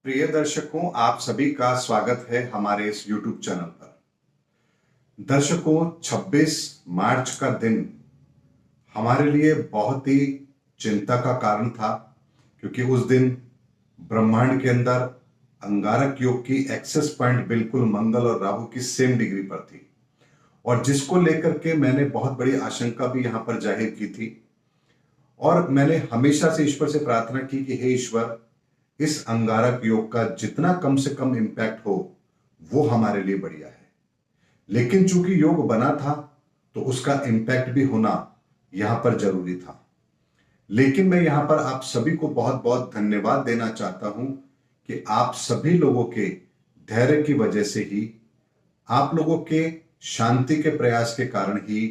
प्रिय दर्शकों, आप सभी का स्वागत है हमारे इस YouTube चैनल पर। दर्शकों, 26 मार्च का दिन हमारे लिए बहुत ही चिंता का कारण था, क्योंकि उस दिन ब्रह्मांड के अंदर अंगारक योग की एक्सेस पॉइंट बिल्कुल मंगल और राहु की सेम डिग्री पर थी, और जिसको लेकर के मैंने बहुत बड़ी आशंका भी यहां पर जाहिर की थी। और मैंने हमेशा से ईश्वर से प्रार्थना की कि हे ईश्वर, इस अंगारक योग का जितना कम से कम इंपैक्ट हो वो हमारे लिए बढ़िया है। लेकिन चूंकि योग बना था तो उसका इंपैक्ट भी होना यहां पर जरूरी था। लेकिन मैं यहां पर आप सभी को बहुत बहुत धन्यवाद देना चाहता हूं कि आप सभी लोगों के धैर्य की वजह से ही, आप लोगों के शांति के प्रयास के कारण ही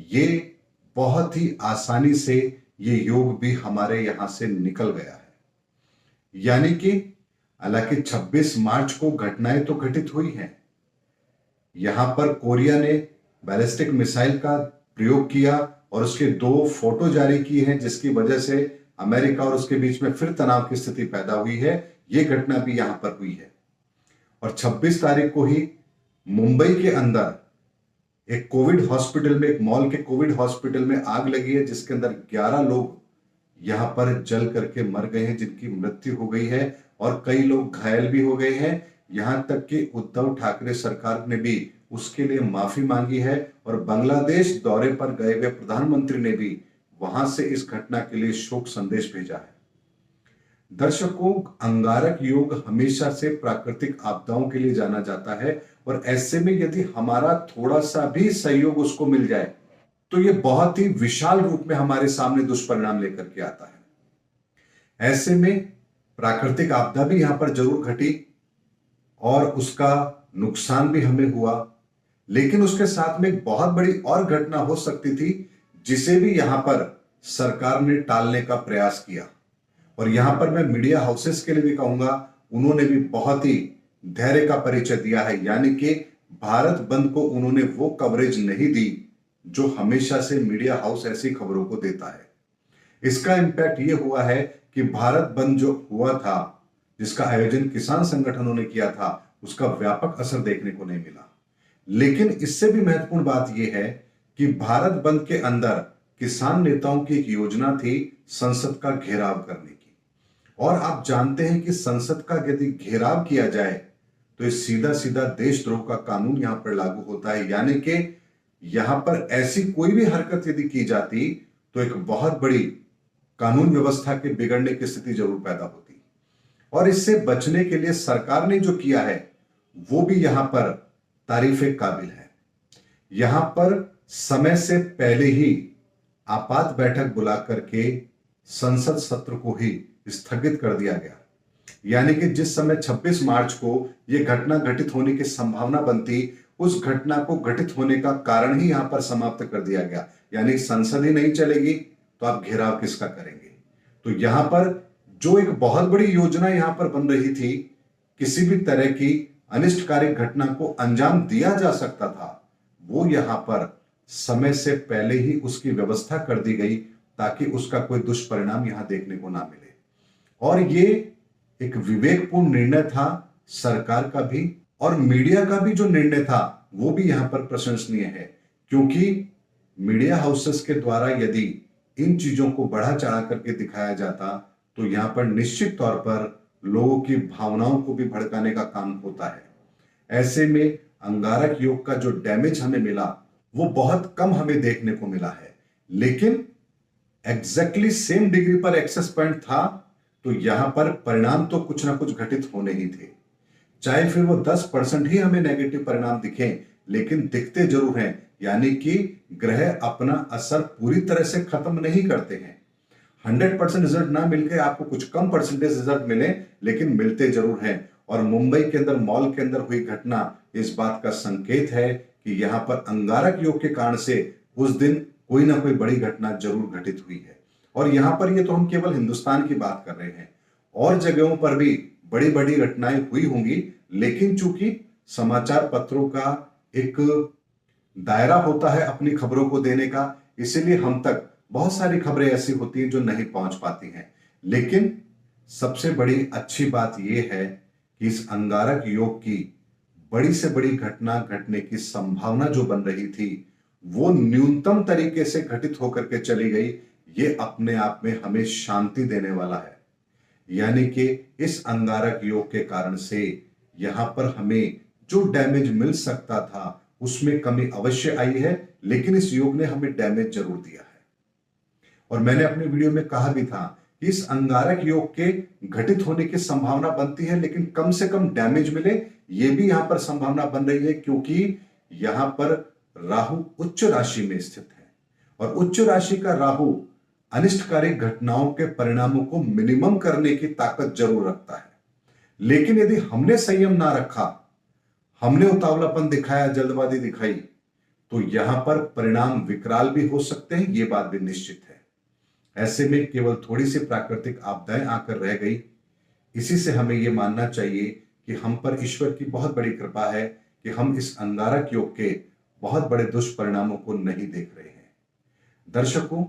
ये बहुत ही आसानी से ये योग भी हमारे यहां से निकल गया है। यानी कि हालांकि 26 मार्च को घटनाएं तो घटित हुई हैं। यहां पर कोरिया ने बैलिस्टिक मिसाइल का प्रयोग किया और उसके 2 फोटो जारी किए हैं, जिसकी वजह से अमेरिका और उसके बीच में फिर तनाव की स्थिति पैदा हुई है। यह घटना भी यहां पर हुई है। और 26 तारीख को ही मुंबई के अंदर एक कोविड हॉस्पिटल में, एक मॉल के कोविड हॉस्पिटल में आग लगी है, जिसके अंदर 11 लोग यहां पर जल करके मर गए हैं, जिनकी मृत्यु हो गई है, और कई लोग घायल भी हो गए हैं। यहां तक कि उद्धव ठाकरे सरकार ने भी उसके लिए माफी मांगी है, और बांग्लादेश दौरे पर गए हुए प्रधानमंत्री ने भी वहां से इस घटना के लिए शोक संदेश भेजा है। दर्शकों, अंगारक योग हमेशा से प्राकृतिक आपदाओं के लिए जाना जाता है, और ऐसे में यदि हमारा थोड़ा सा भी सहयोग उसको मिल जाए तो यह बहुत ही विशाल रूप में हमारे सामने दुष्परिणाम लेकर के आता है। ऐसे में प्राकृतिक आपदा भी यहां पर जरूर घटी और उसका नुकसान भी हमें हुआ, लेकिन उसके साथ में एक बहुत बड़ी और घटना हो सकती थी, जिसे भी यहां पर सरकार ने टालने का प्रयास किया। और यहां पर मैं मीडिया हाउसेस के लिए भी कहूंगा, उन्होंने भी बहुत ही धैर्य का परिचय दिया है। यानी कि भारत बंद को उन्होंने वो कवरेज नहीं दी जो हमेशा से मीडिया हाउस ऐसी खबरों को देता है। इसका इंपैक्ट यह हुआ है कि भारत बंद जो हुआ था, जिसका आयोजन किसान संगठनों ने किया था, उसका व्यापक असर देखने को नहीं मिला। लेकिन इससे भी महत्वपूर्ण बात यह है कि भारत बंद के अंदर किसान नेताओं की एक योजना थी संसद का घेराव करने की। और आप जानते हैं कि संसद का यदि घेराव किया जाए तो ये सीधा सीधा देशद्रोह का कानून यहां पर लागू होता है। यानी कि यहां पर ऐसी कोई भी हरकत यदि की जाती तो एक बहुत बड़ी कानून व्यवस्था के बिगड़ने की स्थिति जरूर पैदा होती। और इससे बचने के लिए सरकार ने जो किया है वो भी यहां पर तारीफे काबिल है। यहां पर समय से पहले ही आपात बैठक बुला करके संसद सत्र को ही स्थगित कर दिया गया। यानी कि जिस समय 26 मार्च को यह घटना घटित होने की संभावना बनती, उस घटना को घटित होने का कारण ही यहां पर समाप्त कर दिया गया। यानी संसद ही नहीं चलेगी तो आप घेराव किसका करेंगे। तो यहां पर जो एक बहुत बड़ी योजना यहां पर बन रही थी, किसी भी तरह की अनिष्टकारी घटना को अंजाम दिया जा सकता था, वो यहां पर समय से पहले ही उसकी व्यवस्था कर दी गई, ताकि उसका कोई दुष्परिणाम यहां देखने को ना मिले। और ये एक विवेकपूर्ण निर्णय था सरकार का भी, और मीडिया का भी जो निर्णय था वो भी यहां पर प्रशंसनीय है। क्योंकि मीडिया हाउसेस के द्वारा यदि इन चीजों को बढ़ा चढ़ा करके दिखाया जाता तो यहां पर निश्चित तौर पर लोगों की भावनाओं को भी भड़काने का काम होता है। ऐसे में अंगारक योग का जो डैमेज हमें मिला वो बहुत कम हमें देखने को मिला है। लेकिन एग्जैक्टली सेम डिग्री पर एक्सेस पॉइंट था, तो यहां पर परिणाम तो कुछ ना कुछ घटित होने ही थे। चाहे फिर वो 10% ही हमें नेगेटिव परिणाम दिखें, लेकिन दिखते जरूर हैं। यानी कि ग्रह अपना असर पूरी तरह से खत्म नहीं करते हैं। 100% रिजल्ट ना मिलकर आपको कुछ कम परसेंटेज रिजल्ट मिले, लेकिन मिलते जरूर हैं। और मुंबई के अंदर मॉल के अंदर हुई घटना इस बात का संकेत है कि यहां पर अंगारक योग के कारण से उस दिन कोई ना कोई बड़ी घटना जरूर घटित हुई है। और यहां पर ये तो हम केवल हिंदुस्तान की बात कर रहे हैं, और जगहों पर भी बड़ी बड़ी घटनाएं हुई होंगी। लेकिन चूंकि समाचार पत्रों का एक दायरा होता है अपनी खबरों को देने का, इसीलिए हम तक बहुत सारी खबरें ऐसी होती हैं जो नहीं पहुंच पाती हैं। लेकिन सबसे बड़ी अच्छी बात यह है कि इस अंगारक योग की बड़ी से बड़ी घटना घटने की संभावना जो बन रही थी वो न्यूनतम तरीके से घटित होकर के चली गई। ये अपने आप में हमें शांति देने वाला है। यानी कि इस अंगारक योग के कारण से यहां पर हमें जो डैमेज मिल सकता था उसमें कमी अवश्य आई है, लेकिन इस योग ने हमें डैमेज जरूर दिया है। और मैंने अपने वीडियो में कहा भी था कि इस अंगारक योग के घटित होने की संभावना बनती है, लेकिन कम से कम डैमेज मिले ये भी यहां पर संभावना बन रही है, क्योंकि यहां पर राहु उच्च राशि में स्थित है और उच्च राशि का राहु अनिष्टकारी घटनाओं के परिणामों को मिनिमम करने की ताकत जरूर रखता है। लेकिन यदि हमने संयम ना रखा, हमने उतावलापन दिखाया, जल्दबाजी दिखाई, तो यहां पर परिणाम विकराल भी हो सकते हैं, यह बात भी निश्चित है। ऐसे में केवल थोड़ी सी प्राकृतिक आपदाएं आकर रह गई, इसी से हमें यह मानना चाहिए कि हम पर ईश्वर की बहुत बड़ी कृपा है कि हम इस अंगारक योग के बहुत बड़े दुष्परिणामों को नहीं देख रहे हैं। दर्शकों,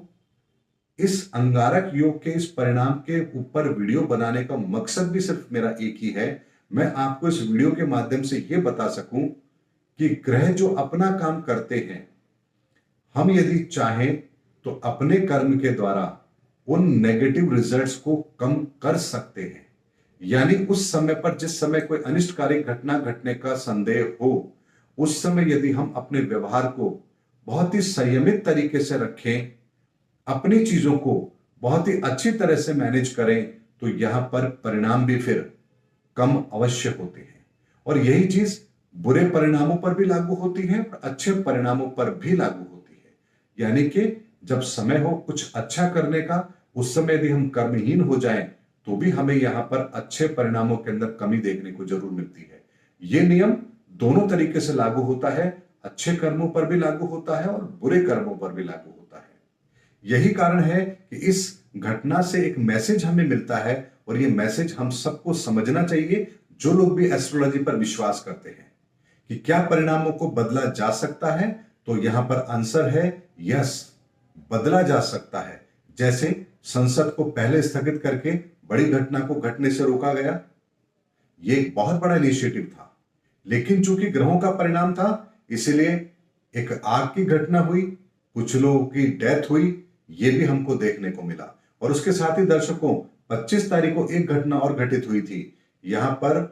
इस अंगारक योग के इस परिणाम के ऊपर वीडियो बनाने का मकसद भी सिर्फ मेरा एक ही है, मैं आपको इस वीडियो के माध्यम से यह बता सकूं कि ग्रह जो अपना काम करते हैं, हम यदि चाहें तो अपने कर्म के द्वारा उन नेगेटिव रिजल्ट्स को कम कर सकते हैं। यानी उस समय पर जिस समय कोई अनिष्टकारी घटना घटने का संदेह हो, उस समय यदि हम अपने व्यवहार को बहुत ही संयमित तरीके से रखें, अपनी चीजों को बहुत ही अच्छी तरह से मैनेज करें, तो यहां पर परिणाम भी फिर कम अवश्य होते हैं। और यही चीज बुरे परिणामों पर भी लागू होती है और अच्छे परिणामों पर भी लागू होती है। यानी कि जब समय हो कुछ अच्छा करने का, उस समय यदि हम कर्महीन हो जाएं तो भी हमें यहां पर अच्छे परिणामों के अंदर कमी देखने को जरूर मिलती है। यह नियम दोनों तरीके से लागू होता है, अच्छे कर्मों पर भी लागू होता है और बुरे कर्मों पर भी लागू होता है। यही कारण है कि इस घटना से एक मैसेज हमें मिलता है और यह मैसेज हम सबको समझना चाहिए, जो लोग भी एस्ट्रोलॉजी पर विश्वास करते हैं कि क्या परिणामों को बदला जा सकता है, तो यहां पर आंसर है यस, बदला जा सकता है। जैसे संसद को पहले स्थगित करके बड़ी घटना को घटने से रोका गया, यह एक बहुत बड़ा इनिशिएटिव था, लेकिन चूंकि ग्रहों का परिणाम था इसलिए एक आग की घटना हुई, कुछ लोगों की डेथ हुई, यह भी हमको देखने को मिला। और उसके साथ ही दर्शकों, 25 तारीख को एक घटना और घटित हुई थी। यहां पर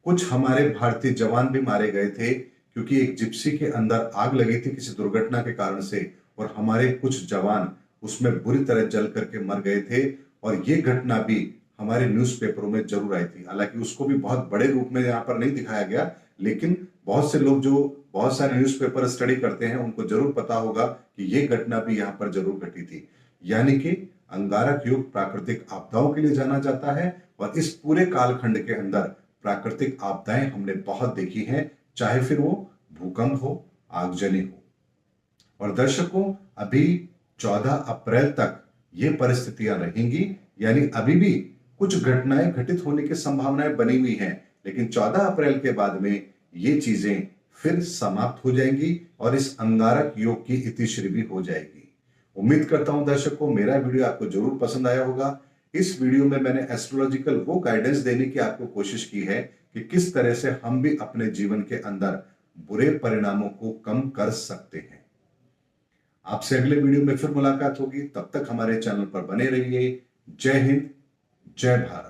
कुछ हमारे भारतीय जवान भी मारे गए थे, क्योंकि एक जिप्सी के अंदर आग लगी थी किसी दुर्घटना के कारण से, और हमारे कुछ जवान उसमें बुरी तरह जल करके मर गए थे। और यह घटना भी हमारे न्यूज़पेपरों में जरूर आई थी। हालांकि उसको भी बहुत बड़े रूप में यहां पर नहीं दिखाया गया, लेकिन बहुत से लोग जो बहुत सारे न्यूज़पेपर स्टडी करते हैं उनको जरूर पता होगा कि यह घटना भी यहां पर जरूर घटी थी। यानी कि अंगारक योग प्राकृतिक आपदाओं के लिए जाना जाता है, और इस पूरे कालखंड के अंदर प्राकृतिक आपदाएं हमने बहुत देखी हैं, चाहे फिर वो भूकंप हो, आगजनी हो। और दर्शकों, अभी 14 अप्रैल तक ये परिस्थितियां रहेंगी, यानी अभी भी कुछ घटनाएं घटित होने की संभावनाएं बनी हुई हैं, लेकिन 14 अप्रैल के बाद में ये चीजें फिर समाप्त हो जाएंगी और इस अंगारक योग की इतिश्री भी हो जाएगी। उम्मीद करता हूं दर्शकों, मेरा वीडियो आपको जरूर पसंद आया होगा। इस वीडियो में मैंने एस्ट्रोलॉजिकल वो गाइडेंस देने की आपको कोशिश की है कि किस तरह से हम भी अपने जीवन के अंदर बुरे परिणामों को कम कर सकते हैं। आपसे अगले वीडियो में फिर मुलाकात होगी, तब तक हमारे चैनल पर बने रहिए। जय हिंद, जय भारत।